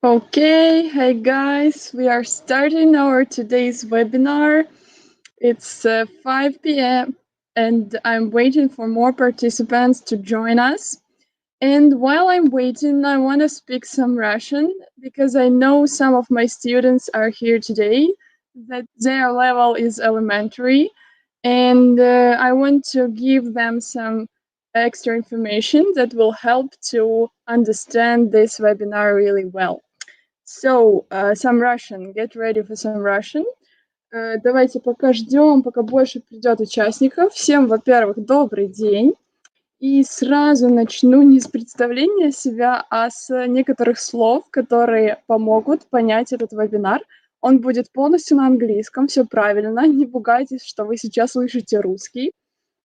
Okay, hey guys, we are starting our today's webinar. It's 5 p.m. and I'm waiting for more participants to join us. And while I'm waiting, I want to speak some Russian because I know some of my students are here today, that their level is elementary, and I want to give them some extra information that will help to understand this webinar really well. So, some Russian. Get ready for some Russian. Давайте пока ждем, пока больше придет участников. Всем, во-первых, добрый день. И сразу начну не с представления себя, а с некоторых слов, которые помогут понять этот вебинар. Он будет полностью на английском, все правильно, не пугайтесь, что вы сейчас слышите русский.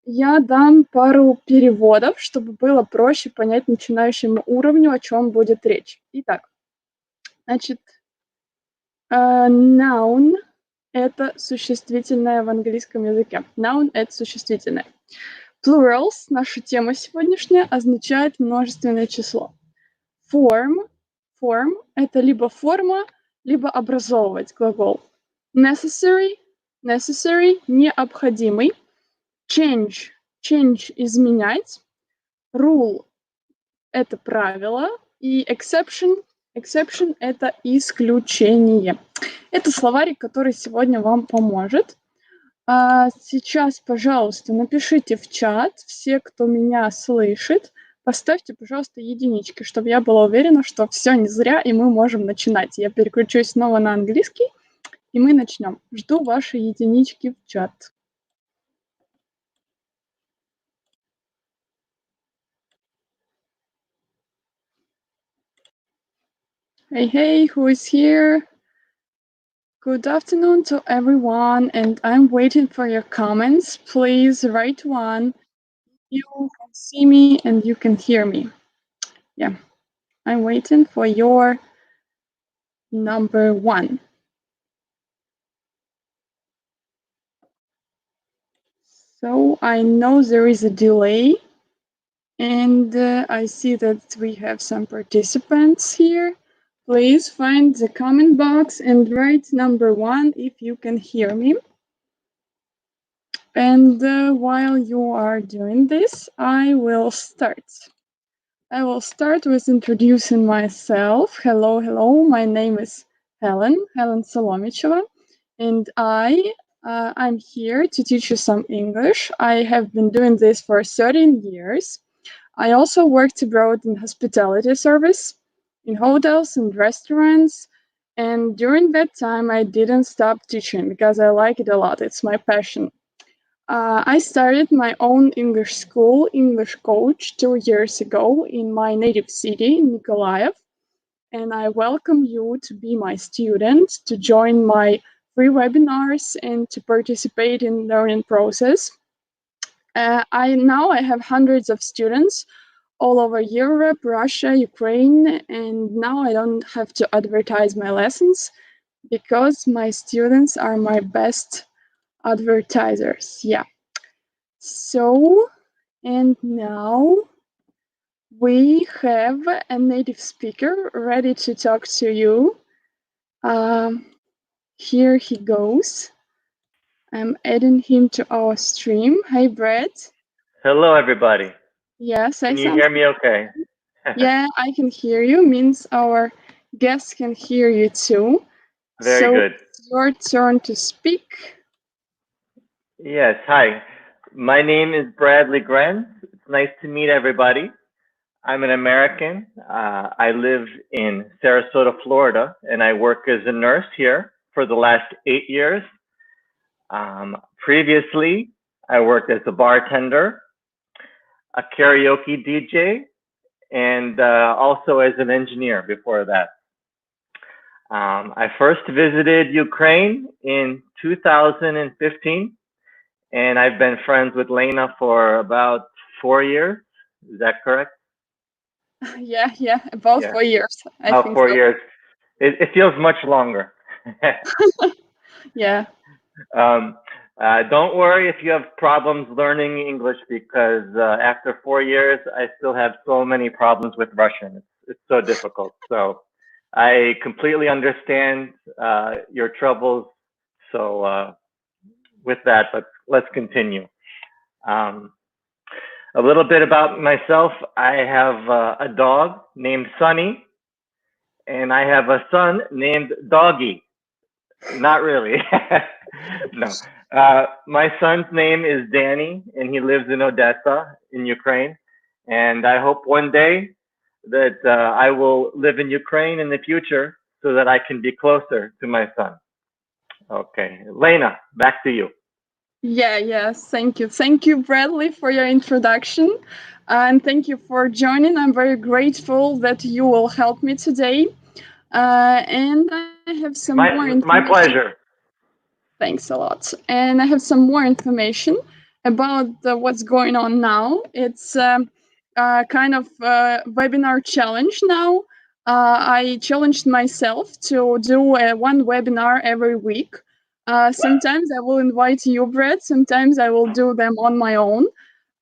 Я дам пару переводов, чтобы было проще понять начинающему уровню, о чем будет речь. Итак, значит, noun – это существительное в английском языке. Noun – это существительное. Plurals, наша тема сегодняшняя, означает множественное число. Form – это либо форма, либо образовывать глагол. Necessary – необходимый. Change – изменять. Rule – это правило. И exception – это исключение. Это словарик, который сегодня вам поможет. Сейчас, пожалуйста, напишите в чат, все, кто меня слышит, поставьте, пожалуйста, единички, чтобы я была уверена, что все не зря, и мы можем начинать. Я переключусь снова на английский, и мы начнем. Жду ваши единички в чат. Hey, who is here? Good afternoon to everyone, and I'm waiting for your comments. Please write one. You can see me and you can hear me. Yeah, I'm waiting for your number one. So I know there is a delay, and I see that we have some participants here. Please find the comment box and write number one if you can hear me. And while you are doing this, I will start. I will start with introducing myself. Hello, my name is Helen Solomicheva, and I'm here to teach you some English. I have been doing this for 13 years. I also worked abroad in hospitality service, in hotels and restaurants, and during that time I didn't stop teaching because I like it a lot. It's my passion. I started my own English school, English Coach, 2 years ago in my native city, Nikolaev. And I welcome you to be my student, to join my free webinars and to participate in the learning process. I have hundreds of students all over Europe, Russia, Ukraine, and now I don't have to advertise my lessons because my students are my best advertisers. Yeah. So, and now we have a native speaker ready to talk to you. Here he goes. I'm adding him to our stream. Hey, Brett. Hello, everybody. Yes, Can you hear me okay? Yeah, I can hear you. Means our guests can hear you too. Very good. It's your turn to speak. Yes, hi. My name is Bradley Grenz. It's nice to meet everybody. I'm an American. I live in Sarasota, Florida, and I work as a nurse here for the last 8 years. Previously, I worked as a bartender, a karaoke DJ, and also as an engineer before that. I first visited Ukraine in 2015, and I've been friends with Lena for about 4 years. Is that correct? Yeah, about 4 years. I think 4 years. It feels much longer. Yeah. Don't worry if you have problems learning English, because after 4 years, I still have so many problems with Russian. It's so difficult. So I completely understand your troubles. So with that, let's continue. Um, a little bit about myself. I have a dog named Sunny, and I have a son named Doggy. Not really. No. My son's name is Danny, and he lives in Odessa, in Ukraine. And I hope one day that I will live in Ukraine in the future so that I can be closer to my son. Okay. Lena, back to you. Yes, thank you. Thank you, Bradley, for your introduction. And thank you for joining. I'm very grateful that you will help me today. And I have some more My information. pleasure. Thanks a lot. And I have some more information about what's going on now. It's kind of webinar challenge now. I challenged myself to do one webinar every week. Sometimes I will invite you, Brett. Sometimes I will do them on my own.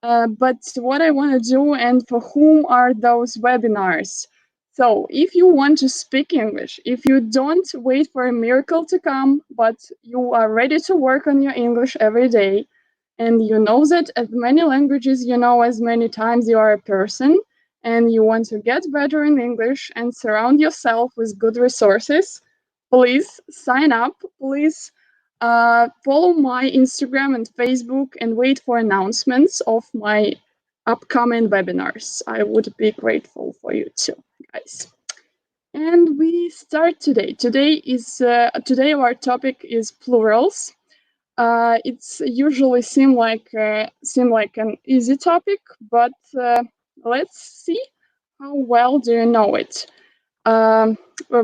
But what I want to do and for whom are those webinars? So, if you want to speak English, if you don't wait for a miracle to come, but you are ready to work on your English every day, and you know that as many languages you know as many times you are a person, and you want to get better in English and surround yourself with good resources, please sign up. Please follow my Instagram and Facebook and wait for announcements of my upcoming webinars. I would be grateful for you too, guys. And we start today. Today our topic is plurals. It's usually seem like an easy topic, but let's see how well do you know it.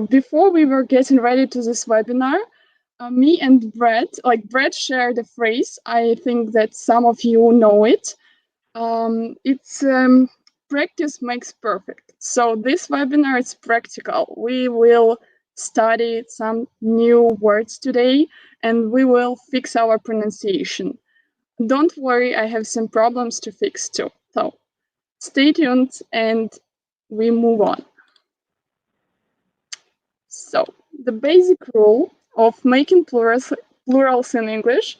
Before we were getting ready to this webinar, me and Brett shared a phrase. I think that some of you know it. It's practice makes perfect. So this webinar is practical. We will study some new words today and we will fix our pronunciation. Don't worry, I have some problems to fix too. So stay tuned and we move on. So the basic rule of making plurals in English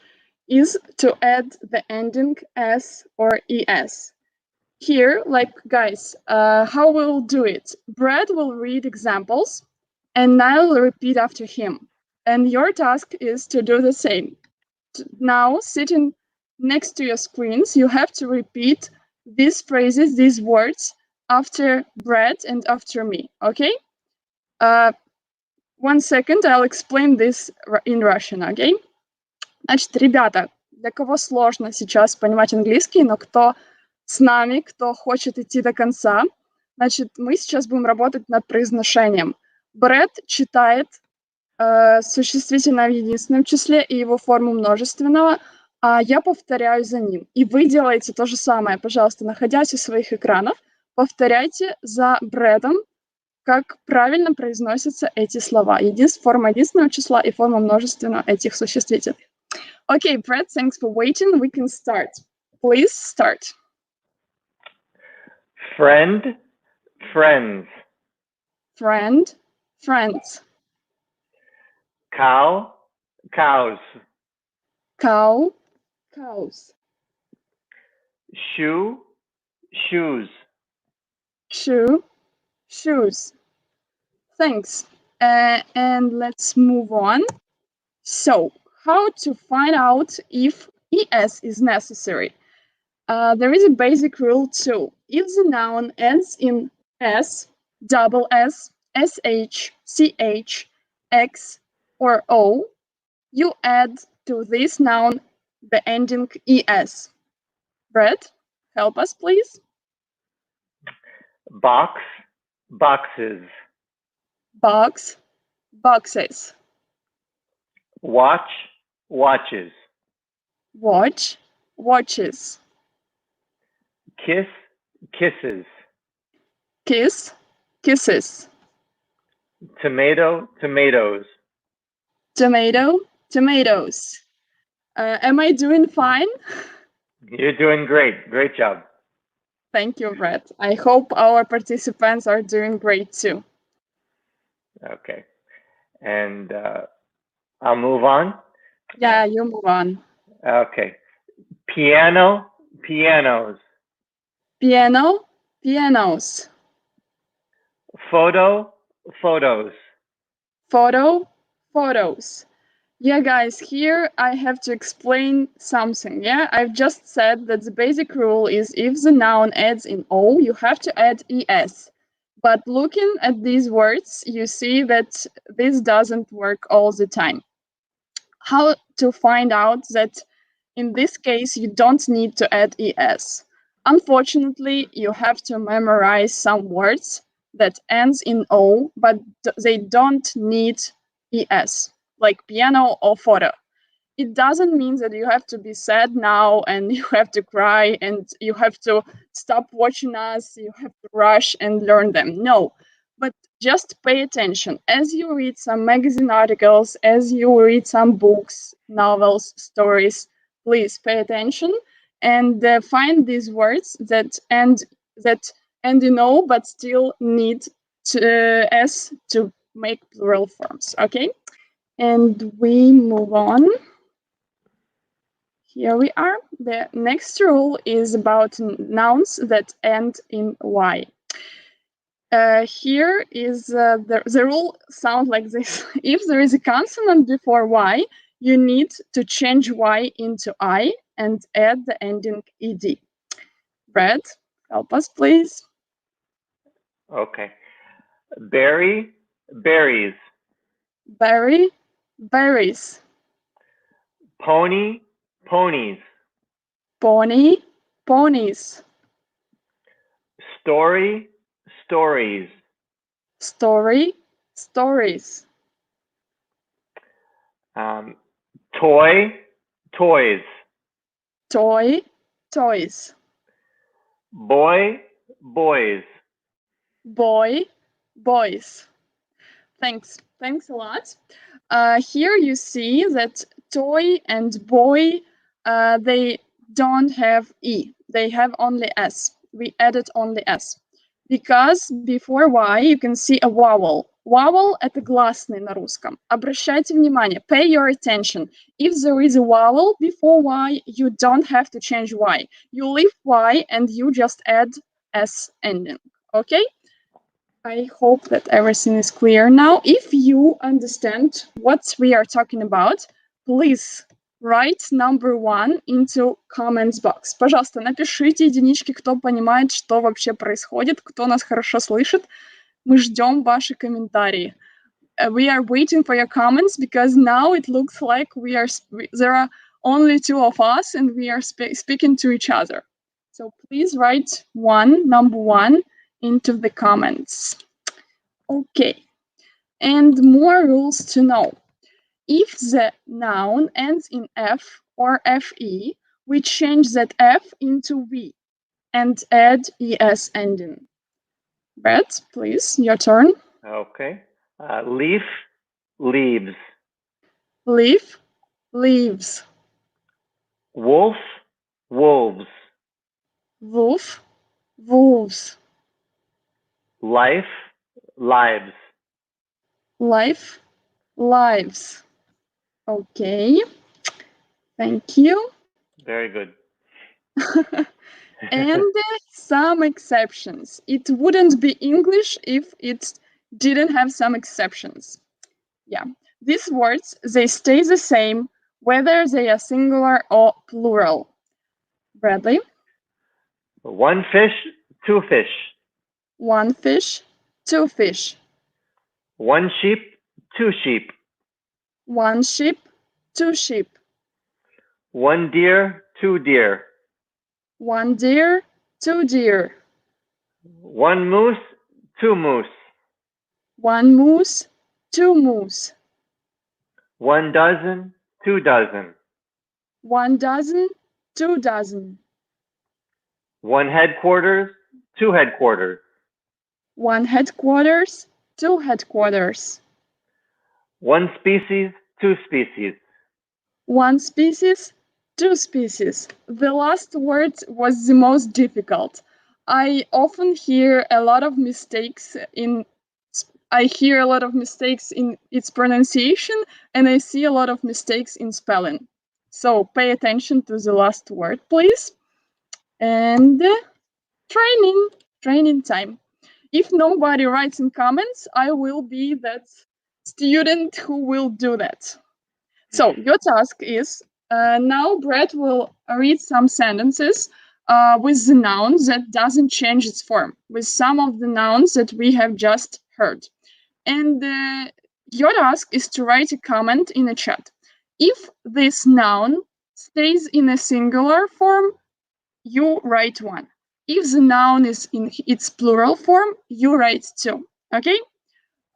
is to add the ending s or es. Here, guys, how we'll do it. Brad will read examples and Niall will repeat after him. And your task is to do the same. Now, sitting next to your screens, you have to repeat these phrases, these words after Brad and after me, okay? 1 second, I'll explain this in Russian, okay? Значит, ребята, для кого сложно сейчас понимать английский, но кто с нами, кто хочет идти до конца, значит, мы сейчас будем работать над произношением. Брэд читает существительное в единственном числе и его форму множественного, а я повторяю за ним. И вы делаете то же самое. Пожалуйста, находясь у своих экранов, повторяйте за Брэдом, как правильно произносятся эти слова. Форма единственного числа и форма множественного этих существительных. Okay, Brett, thanks for waiting. We can start. Please start. Friend, friends. Friend, friends. Cow, cows. Cow, cows. Shoe, shoes. Shoe, shoes. Thanks. And let's move on. So, how to find out if es is necessary? There is a basic rule too. If the noun ends in s, double s, sh, ch, x, or o, you add to this noun the ending es. Brett, help us, please. Box, boxes. Box, boxes. Watch, watches. Watch, watches. Kiss, kisses. Kiss, kisses. Tomato, tomatoes. Tomato, tomatoes. Am I doing fine? You're doing great. Great job. Thank you, Brett. I hope our participants are doing great too. Okay. And I'll move on. Yeah, you move on. Okay. Piano, pianos. Piano, pianos. Photo, photos. Photo, photos. Yeah, guys, here I have to explain something. Yeah, I've just said that the basic rule is if the noun ends in O, you have to add ES. But looking at these words, you see that this doesn't work all the time. How to find out that in this case you don't need to add ES? Unfortunately, you have to memorize some words that ends in O, but they don't need ES, like piano or photo. It doesn't mean that you have to be sad now and you have to cry and you have to stop watching us, you have to rush and learn them. No, but just pay attention as you read some magazine articles, as you read some books, novels, stories. Please pay attention and find these words that end in O but still need S to make plural forms. Okay, and we move on. Here we are. The next rule is about nouns that end in Y. Here is the rule sounds like this. If there is a consonant before Y, you need to change Y into I and add the ending ed. Brad, help us, please. Okay. Berry, berries. Berry, berries. Pony, ponies. Pony, ponies. Story, stories. Story, stories. Um, toy, toys. Toy, toys. Boy, boys. Boy, boys. Thanks a lot. Here you see that toy and boy, they don't have E. They have only S. We added only S. Because before Y you can see a vowel. Vowel — это гласный на русском. Обращайте внимание, pay your attention. If there is a vowel before Y, you don't have to change Y. You leave Y and you just add S ending. Okay? I hope that everything is clear now. If you understand what we are talking about, please write number one into comments box. Пожалуйста, напишите единички, кто понимает, что вообще происходит, кто нас хорошо слышит. Мы ждем ваши комментарии. We are waiting for your comments because now it looks like there are only two of us and we are speaking to each other. So please write number one, into the comments. Okay, and more rules to know. If the noun ends in F or FE, we change that F into V and add ES ending. Brett, please, your turn. Okay. Leaf, leaves. Leaf, leaves. Wolf, wolves. Wolf, wolves. Life, lives. Life, lives. Okay, thank you. Very good. And some exceptions. It wouldn't be English if it didn't have some exceptions. Yeah, these words, they stay the same whether they are singular or plural. Bradley, One fish, two fish. one fish, two fish. One sheep, two sheep. One sheep, two sheep. One deer, two deer. One deer, two deer. One moose, two moose. One moose, two moose. One dozen, two dozen. One dozen, two dozen. One headquarters, two headquarters. One headquarters, two headquarters. One species, two species. One species, two species. The last word was the most difficult. I often hear a lot of mistakes in I hear a lot of mistakes in its pronunciation, and I see a lot of mistakes in spelling. So pay attention to the last word, please. And training time. If nobody writes in comments, I will be that student who will do that. So your task is now Brett will read some sentences with the noun that doesn't change its form, with some of the nouns that we have just heard. And your task is to write a comment in the chat. If this noun stays in a singular form, you write one. If the noun is in its plural form, you write two. Okay?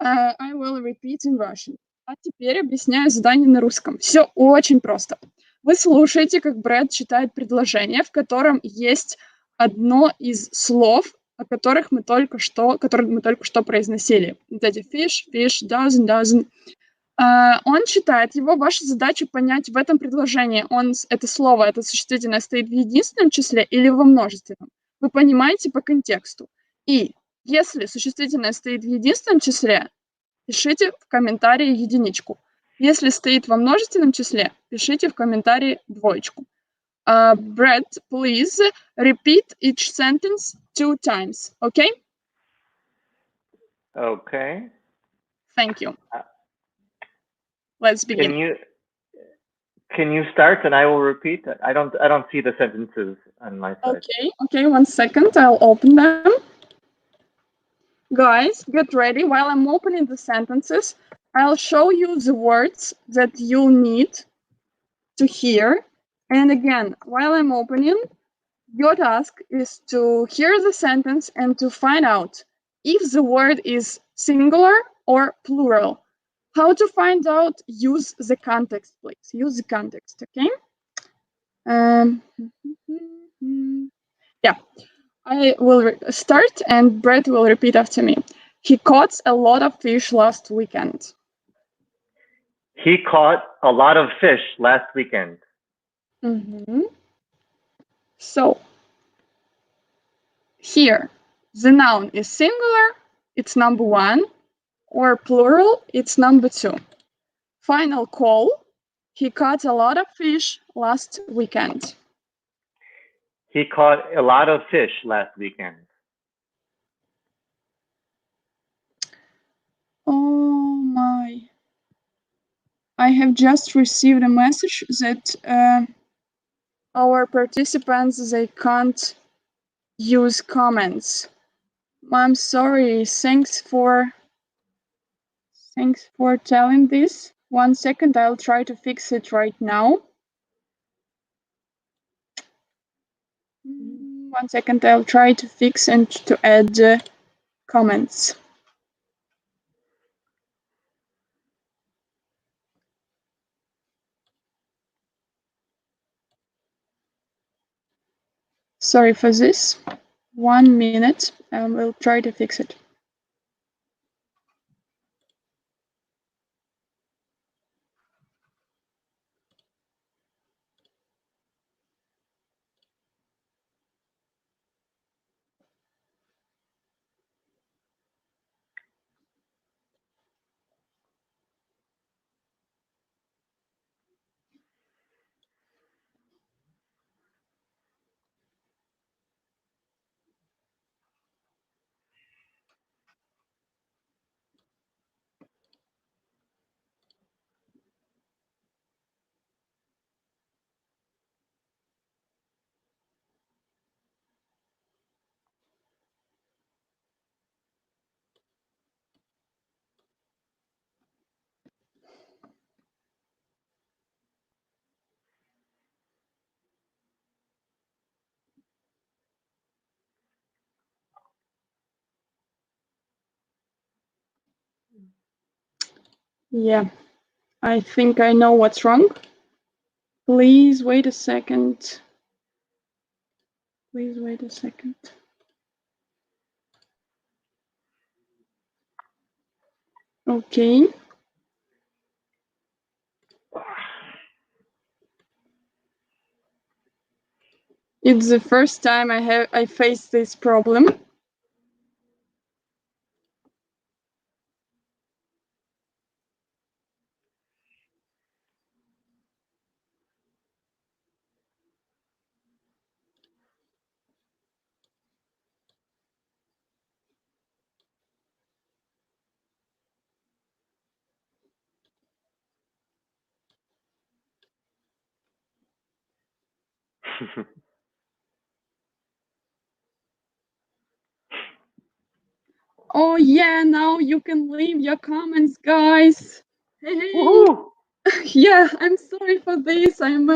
I will repeat in Russian. А теперь объясняю задание на русском. Все очень просто. Вы слушаете, как Брэд читает предложение, в котором есть одно из слов, которые мы только что произносили. Вот эти fish, dozen. Он читает его. Ваша задача понять, в этом предложении это слово, это существительное стоит в единственном числе или во множественном. Вы понимаете по контексту. И если существительное стоит в единственном числе, пишите в комментарии единичку. Если стоит во множественном числе, пишите в комментарии двоечку. Brett, please repeat each sentence 2 times, okay? Okay. Thank you. Let's begin. Can you start and I will repeat? I don't see the sentences on my side. Okay, 1 second. I'll open them. Guys, get ready. While I'm opening the sentences, I'll show you the words that you need to hear. And again, while I'm opening, your task is to hear the sentence and to find out if the word is singular or plural. How to find out? Use the context, please. Use the context, okay? Yeah. I will start and Brett will repeat after me. He caught a lot of fish last weekend. He caught a lot of fish last weekend. So, here, the noun is singular, it's number 1, or plural, it's number 2. Final call, he caught a lot of fish last weekend. He caught a lot of fish last weekend. Oh my. I have just received a message that our participants, they can't use comments. I'm sorry. Thanks for telling this. 1 second, I'll try to fix it right now. 1 second, I'll try to fix and to add comments. Sorry for this. 1 minute, and we'll try to fix it. Yeah, I think I know what's wrong. Please wait a second. Please wait a second. Okay. It's the first time I faced this problem. Oh yeah, now you can leave your comments, guys. Hey, Woohoo! yeah, I'm sorry for this. I'm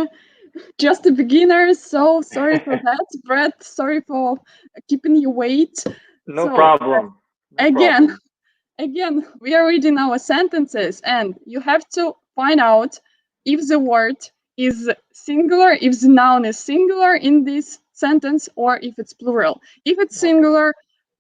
just a beginner, so sorry for that, Brett. Sorry for keeping you wait. No So problem. No again, problem. again, we are reading our sentences, and you have to find out if the word is singular, if the noun is singular in this sentence, or if it's plural. If it's Okay. singular,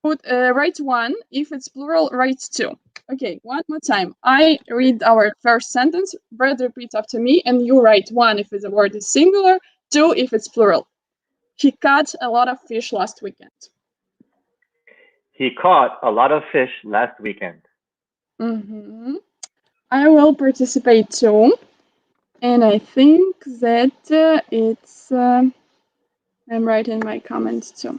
write one. If it's plural, write two. Okay, one more time. I read our first sentence. Brad repeats after me, and you write one if the word is singular, two if it's plural. He caught a lot of fish last weekend. He caught a lot of fish last weekend. Mm-hmm. I will participate too. And I think that it's. I'm writing my comments too.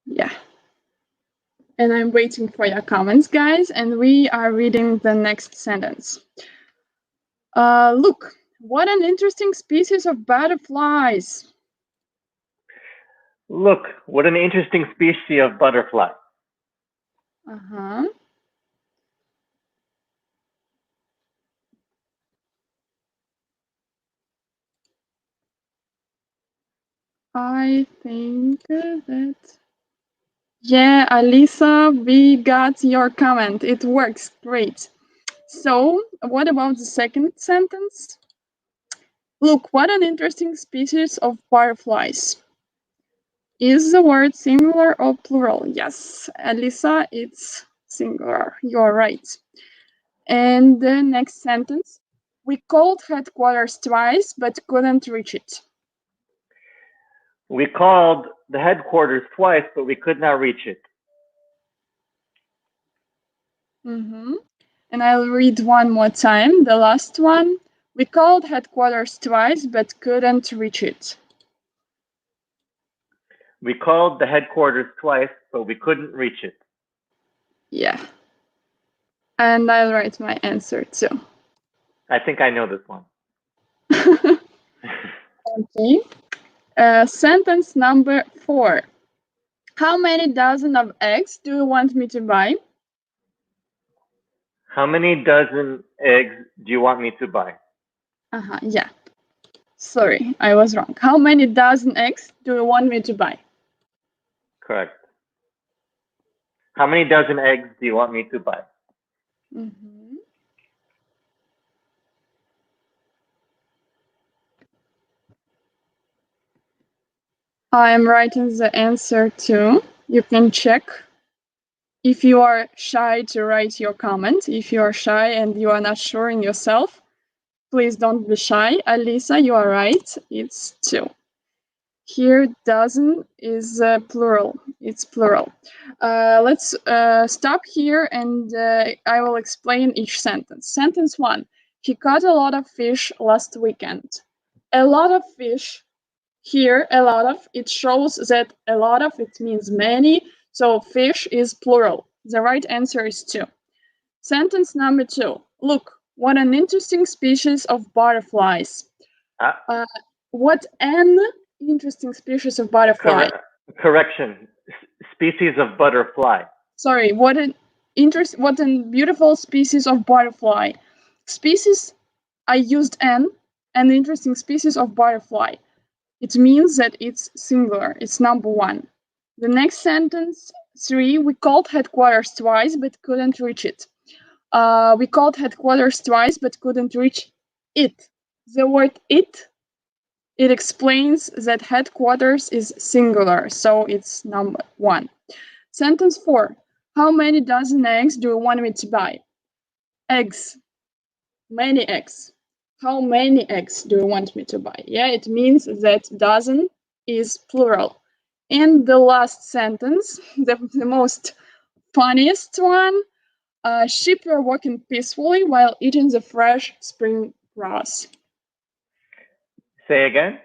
Yeah. And I'm waiting for your comments, guys. And we are reading the next sentence. Look, what an interesting species of butterflies. Look, what an interesting species of butterfly. Uh huh. I think that. Yeah, Alisa, we got your comment. It works great. So, what about the second sentence? Look, what an interesting species of butterflies. Is the word singular or plural? Yes, Alisa, it's singular. You're right. And the next sentence. We called headquarters twice but couldn't reach it. We called the headquarters twice, but we could not reach it. Mm-hmm. And I'll read one more time, the last one. We called headquarters twice but couldn't reach it. We called the headquarters twice, but we couldn't reach it. Yeah. And I'll write my answer too. I think I know this one. Okay. Sentence number 4. How many dozen of eggs do you want me to buy? How many dozen eggs do you want me to buy? Yeah. Sorry, I was wrong. How many dozen eggs do you want me to buy? Correct. How many dozen eggs do you want me to buy? Mm-hmm. I'm writing the answer too. You can check. If you are shy to write your comment, if you are shy and you are not sure in yourself, please don't be shy. Alisa, you are right. It's 2. Here, dozen is plural. It's plural. Let's stop here and I will explain each sentence. Sentence 1. He caught a lot of fish last weekend. A lot of fish. Here, a lot of, it shows that a lot of, it means many. So fish is plural. The right answer is 2. Sentence number 2. Look, what an interesting species of butterflies. Ah, Uh, what an interesting species of butterfly. correct. Correction. Species of butterfly. Sorry, what an beautiful species of butterfly. Species, I used an interesting species of butterfly. It means that it's singular, it's number 1. The next sentence, 3, we called headquarters twice but couldn't reach it. We called headquarters twice but couldn't reach it. The word it explains that headquarters is singular, so it's number 1. Sentence 4. How many dozen eggs do you want me to buy? Eggs. Many eggs. How many eggs do you want me to buy? Yeah, it means that dozen is plural. And the last sentence, the most funniest one, sheep were walking peacefully while eating the fresh spring grass. Say again.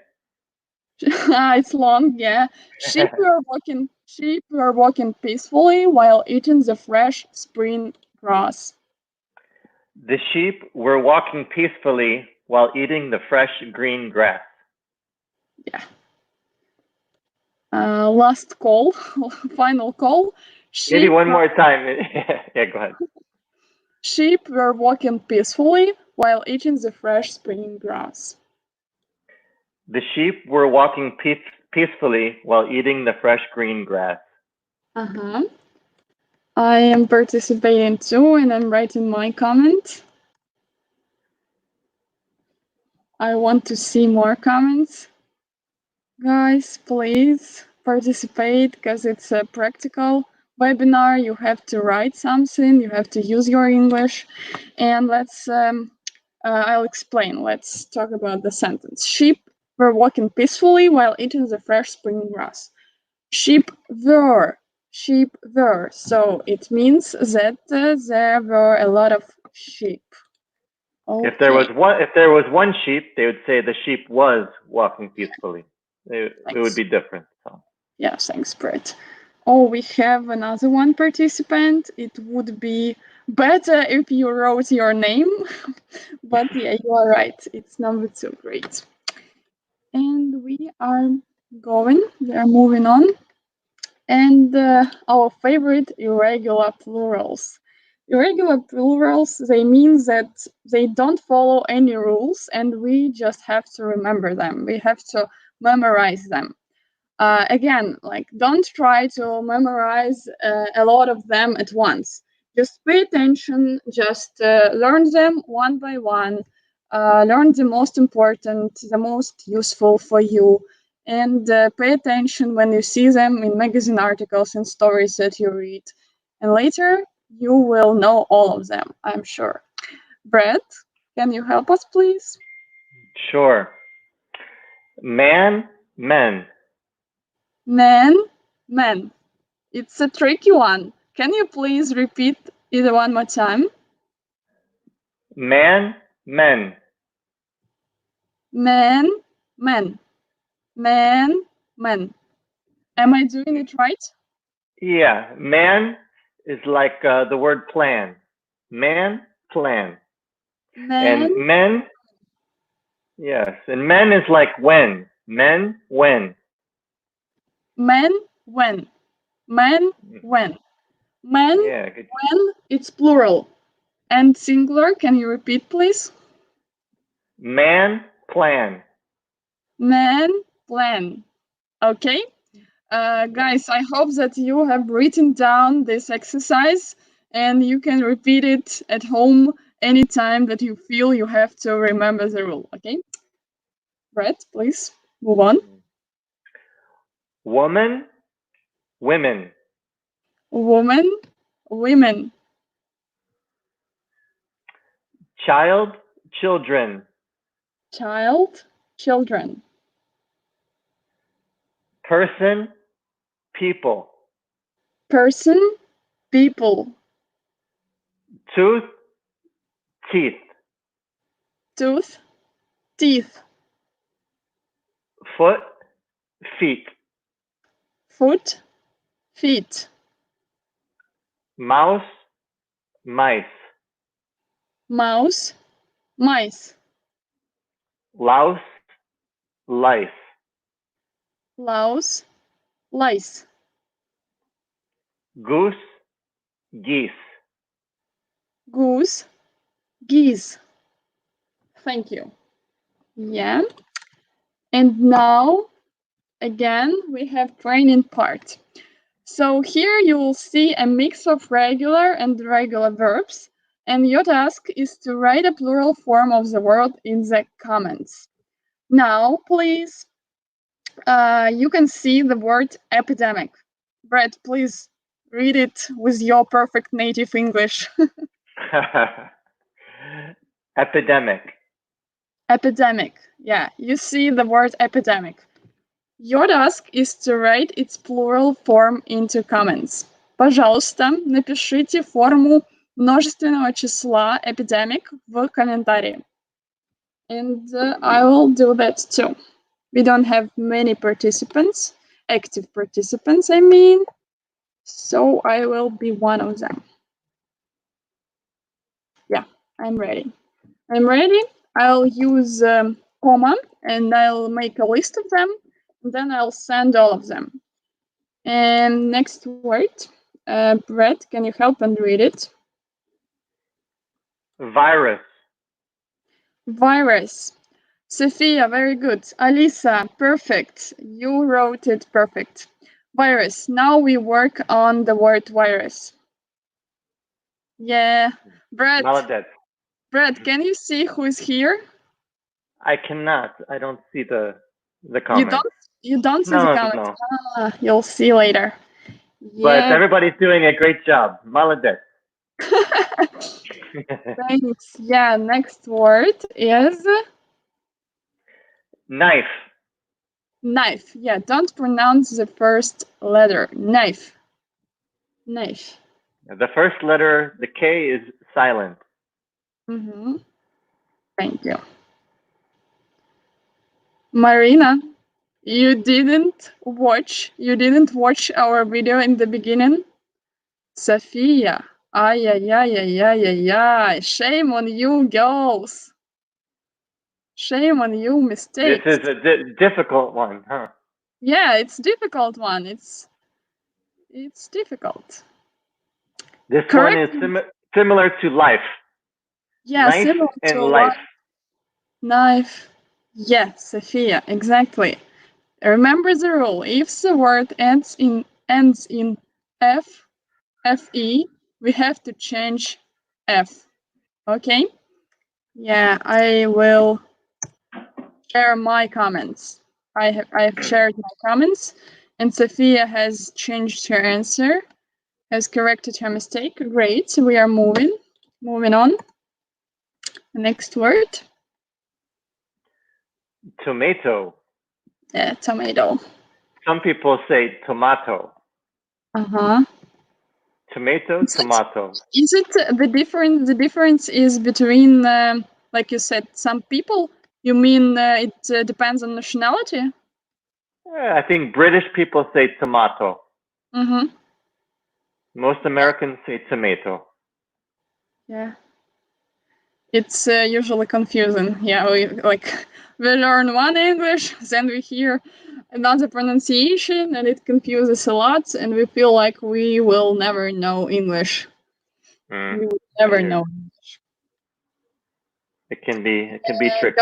It's long, yeah. Sheep were walking peacefully while eating the fresh spring grass. The sheep were walking peacefully while eating the fresh green grass. Yeah. Last call, final call. Maybe Sheep, one more time. Yeah, go ahead. sheep were walking peacefully while eating the fresh spring grass. The sheep were walking peacefully while eating the fresh green grass. Uh-huh. I am participating too, and I'm writing my comment. I want to see more comments. Guys, please participate because it's a practical webinar. You have to write something, you have to use your English. And I'll explain. Let's talk about the sentence. Sheep were walking peacefully while eating the fresh spring grass. Sheep were. Sheep were. So it means that there were a lot of sheep. If there was Okay, one sheep, they would say the sheep was walking peacefully. It would thanks. be different. So. Yeah, thanks, Brett. Oh, we have another one participant. It would be better if you wrote your name, but yeah, you are right. It's number 2. Great. And we are moving on. And our favorite irregular plurals. Irregular plurals, they mean that they don't follow any rules and we just have to remember them. We have to memorize them. Again, like don't try to memorize a lot of them at once. Just pay attention, just learn them one by one, learn the most important, the most useful for you, and pay attention when you see them in magazine articles and stories that you read. And later, you will know all of them, I'm sure. Brett, can you help us, please? Sure. Man, men. Man, man. It's a tricky one. Can you please repeat it one more time? Man, men. Man, man, man, man. Am I doing it right? Yeah, man is like the word plan. Man, plan. Man, And men, yes. And men is like when. Men, when. man, when. Man, when. Man, Yeah, good. when, it's plural. And singular, can you repeat, please? Man, plan. Man, plan. Okay? Guys, I hope that you have written down this exercise and you can repeat it at home anytime that you feel you have to remember the rule. Okay? Brett, please move on. Woman, women. Woman, women, Child, children. child, children, Person, people. person, people, Tooth, teeth. tooth, teeth, Foot, feet. foot, feet, Mouse, mice. mouse, mice, Louse, lice. louse, lice, Goose, geese. goose, geese. Thank you. Yeah. And now, again, we have training part. So here you will see a mix of regular and irregular verbs, and your task is to write a plural form of the word in the comments. Now, please, you can see the word epidemic. Brett, please read it with your perfect native English. Epidemic. Epidemic. Yeah, you see the word epidemic. Your task is to write its plural form into comments. Пожалуйста, напишите форму множественного числа epidemic в комментарии. And I will do that too. We don't have many participants, active participants, I mean, so I will be one of them. Yeah, I'm ready. I'm ready. I'll use comma and I'll make a list of them. And then I'll send all of them. And next word, Brett, can you help and read it? Virus. Virus. Sophia, very good. Alisa, perfect. You wrote it perfect. Virus. Now we work on the word virus. Yeah. Brett, Молодец. Brett, can you see who's here? I cannot. I don't see the You comment. don't you don't see the No, comments. no. You'll see later. But Yeah. everybody's doing a great job. Молодец. Thanks. Yeah, next word is Knife. knife. Yeah, don't pronounce the first letter. Knife. Knife. The first letter, the K, is silent. Mm-hmm. Thank you. Marina, you didn't watch our video in the beginning? Sophia. Ay, ay, ay, ay, ay, ay, ay. Shame on you, girls. Shame on you, This mistakes. is a difficult one, huh? Yeah, it's difficult one. It's difficult. This one Correct? is similar to life. Yeah, Knife similar to and a life. knife. Yeah, Sophia, exactly. Remember the rule. If the word ends in f, fe, we have to change f. Okay? Yeah, I will share my comments. I have shared my comments, and Sophia has changed her answer, has corrected her mistake. Great. We are moving on. Next word, Tomato. tomato. Some people say tomato. Uh-huh. Tomato, Is it, tomato. is it the difference? The difference is between, like you said, some people. You mean it depends on nationality? I think British people say tomato. Mm-hmm. Most Americans say tomato. Yeah. It's usually confusing. Yeah, we learn one English, then we hear another pronunciation, and it confuses a lot, and we feel like we will never know English. Mm, We will I never hear. know. It can be tricky.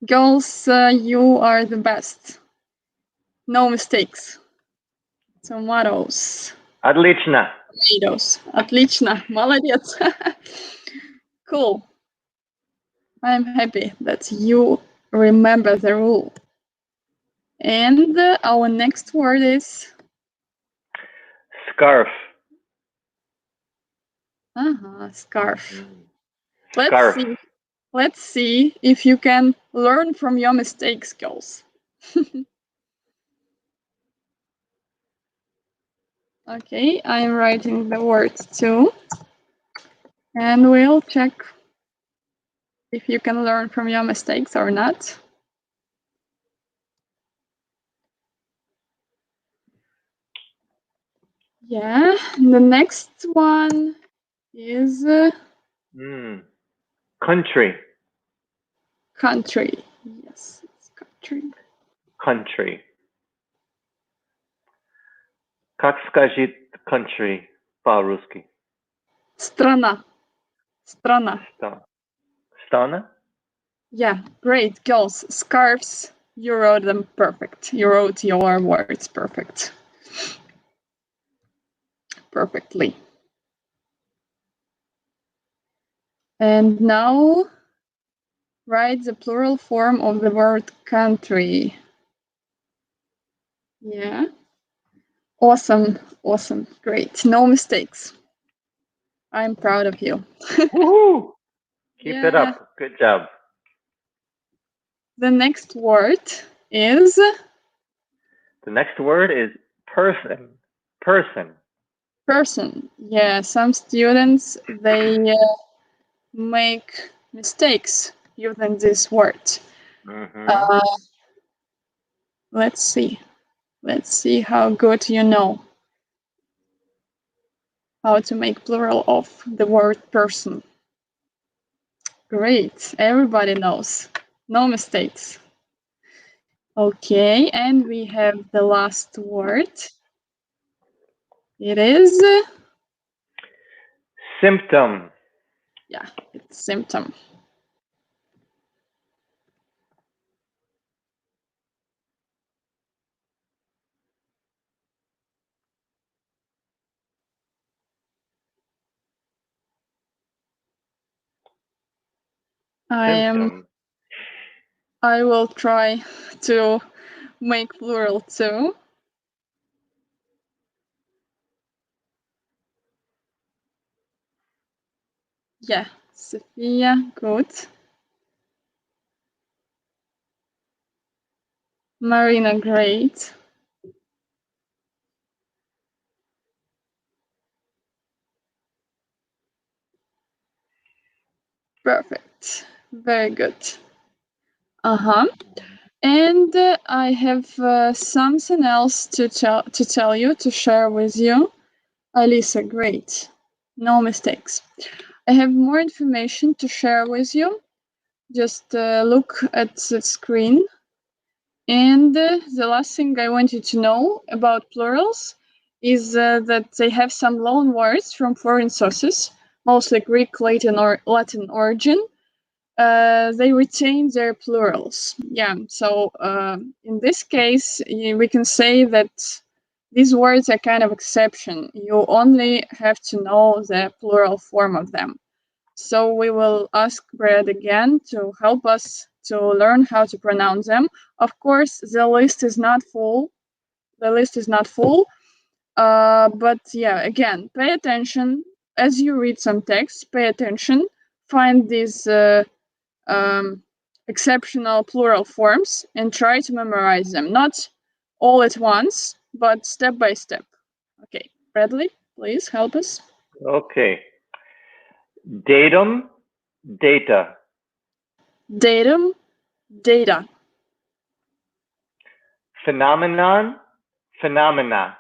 Girls, you are the best. No mistakes. Tomatoes. Отлично. Tomatoes. Отлично. Молодец. Cool. I'm happy that you remember the rule. And our next word is Scarf. scarf. Mm. Let's Scarf. see. Let's see if you can learn from your mistakes, girls. Okay, I'm writing the word too. And we'll check if you can learn from your mistakes or not. Yeah, the next one is Mm. Country. country. Yes, it's country. Country. Как сказать country по-русски? Страна. Страна. Страна? Yeah, great, girls. Scarves. You wrote them perfect. You wrote your words perfectly. And now write the plural form of the word country. Yeah. Awesome. Great. No mistakes. I'm proud of you. Woohoo! Keep it Yeah. up. Good job. The next word is The next word is person. Person. person. Yeah, some students they make mistakes using this word. Mm-hmm. Uh, let's see. Let's see how good you know how to make plural of the word person. Great. Everybody knows. No mistakes. Okay, and we have the last word. It is, Symptom. yeah, it's symptom. I am. Symptom. I will try to make plural too. Yeah, Sophia, good. Marina, great. Perfect. Very good. Uh-huh. And I have something else to tell you, to share with you. Alisa, great. No mistakes. I have more information to share with you. Just look at the screen. And the last thing I want you to know about plurals is that they have some loan words from foreign sources, mostly Greek, Latin origin. They retain their plurals. Yeah, so in this case, we can say that these words are kind of exception. You only have to know the plural form of them. So we will ask Brad again to help us to learn how to pronounce them. Of course, the list is not full. The list is not full. But yeah, again, pay attention as you read some text. Pay attention. Find these um, exceptional plural forms and try to memorize them. Not all at once, but step by step. Okay, Bradley, please help us. Okay. Datum. Data. Datum, data. Phenomenon. Phenomena.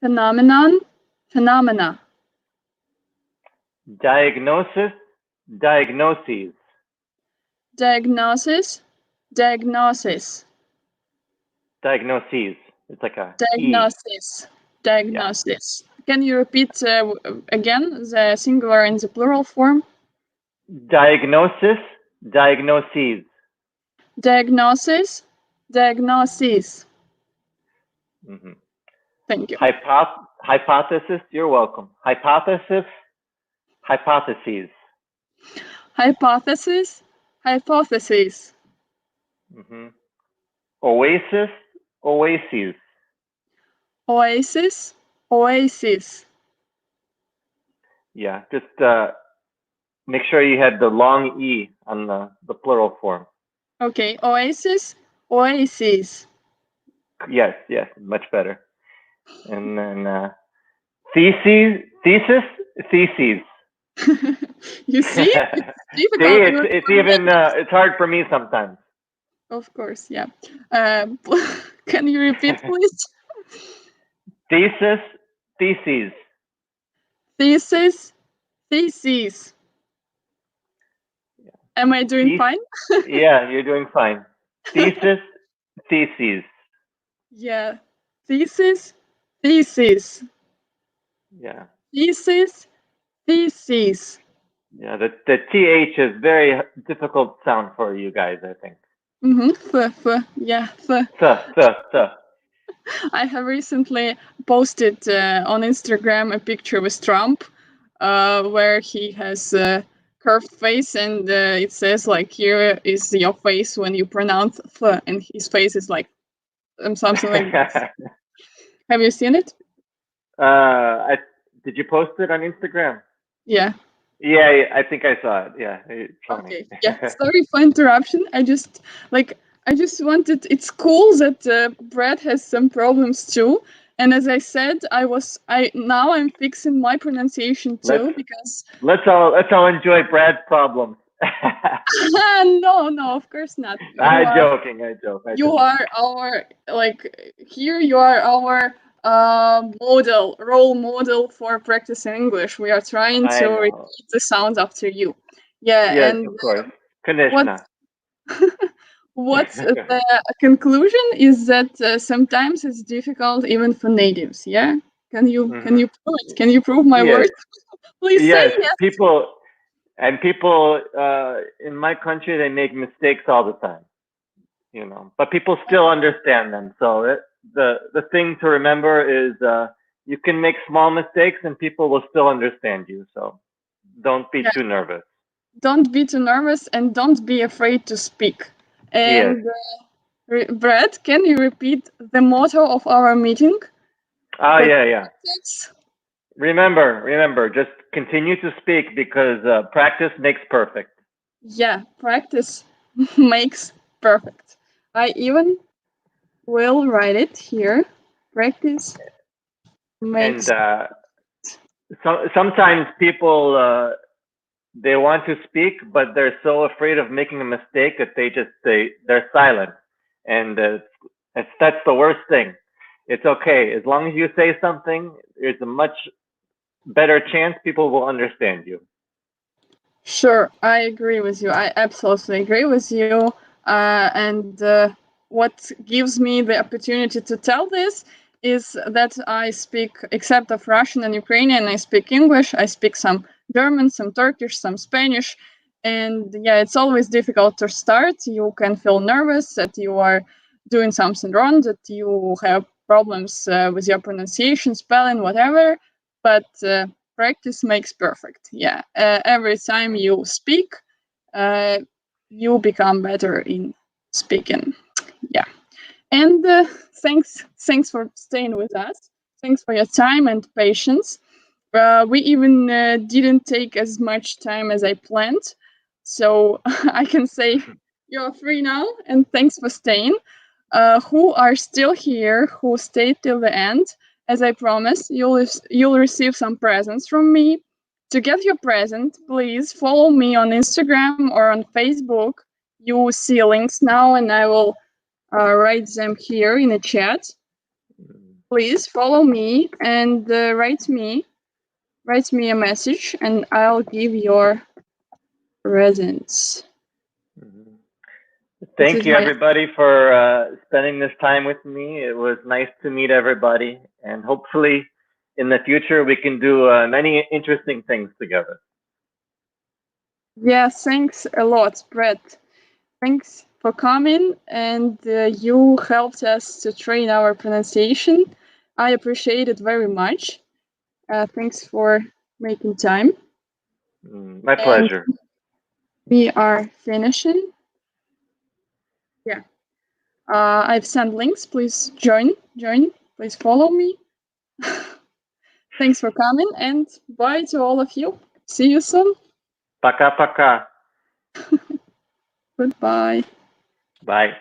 Phenomenon, phenomena. Diagnosis. Diagnoses. Diagnosis, diagnosis. Diagnoses. It's like a E. Diagnosis, Yeah. diagnosis. Can you repeat again the singular and the plural form? Diagnosis. Diagnoses. Diagnosis, diagnoses. Hmm. Thank you. Hypothesis. You're welcome. Hypothesis. Hypotheses. Hypothesis, hypothesis. Hmm. Oasis. Oases. Oasis, oasis. Yeah. Just make sure you had the long E on the plural form. Okay, oasis, oasis. Yes. Yes. Much better. And then theses. Thesis. Theses. You see, it's See, difficult even it's for me. even it's hard for me sometimes. Of course, yeah. Um, can you repeat, please? Thesis, theses. Thesis, theses. Am I doing Thes- fine? yeah, you're doing fine. Thesis, theses. Yeah. Thesis, thesis. Yeah, Thesis, thesis. yeah. The th is very difficult sound for you guys, I think. Yeah, f. Th. I have recently posted on Instagram a picture with Trump, where he has a curved face, and it says like, "Here is your face when you pronounce f," and his face is like something like this. Have you seen it? I did you post it on Instagram? Yeah. Yeah, I think I saw it. Yeah, it's funny. Okay. Yeah. Sorry for interruption. I just wanted. It's cool that Brad has some problems too. And as I said, I now I'm fixing my pronunciation let's too because let's all enjoy Brad's problems. no, no, of course not. I'm joking. I joke. I You joke. are our like here. You are our role model for practicing English. We are trying I to know. repeat the sounds after you. Yeah, Yes, and of course. what Konechna. what's the conclusion is that sometimes it's difficult even for natives. Yeah, can you prove it? Can you prove my Yes, word? Please say yes. yes. People in my country, they make mistakes all the time, but people still understand them. So the thing to remember is you can make small mistakes and people will still understand you. So don't be Yeah, too nervous. don't be too nervous and don't be afraid to speak. Yes. And Brad, can you repeat the motto of our meeting? Oh, That yeah, yeah. practice, Remember, just continue to speak because practice makes perfect. yeah, practice makes perfect. I even will write it here. Practice And makes sometimes people they want to speak, but they're so afraid of making a mistake that they're silent, and that's the worst thing. It's okay as long as you say something. There's a much better chance people will understand you. Sure, I agree with you. I absolutely agree with you. And what gives me the opportunity to tell this is that I speak, except of Russian and Ukrainian, I speak English, I speak some German, some Turkish, some Spanish. And yeah, it's always difficult to start. You can feel nervous that you are doing something wrong, that you have problems with your pronunciation, spelling, whatever. But practice makes perfect. Yeah, every time you speak, uh, you become better in speaking. Yeah, and thanks for staying with us. Thanks for your time and patience. We even didn't take as much time as I planned, so I can say you're free now. And thanks for staying. Who are still here, who stayed till the end. As I promised, you'll receive some presents from me. To get your present, please follow me on Instagram or on Facebook. You see links now, and I will write them here in the chat. Please follow me and write me a message, and I'll give your presents. Mhm. This Thank is you, my everybody, for spending this time with me. It was nice to meet everybody, and hopefully, in the future, we can do many interesting things together. yeah. Thanks a lot, Brett. Thanks for coming, and you helped us to train our pronunciation. I appreciate it very much. Thanks for making time. My And pleasure. we are finishing. Yeah. I've sent links. Please join. Please follow me. Thanks for coming, and bye to all of you. See you soon. Пока-пока. Goodbye. Bye.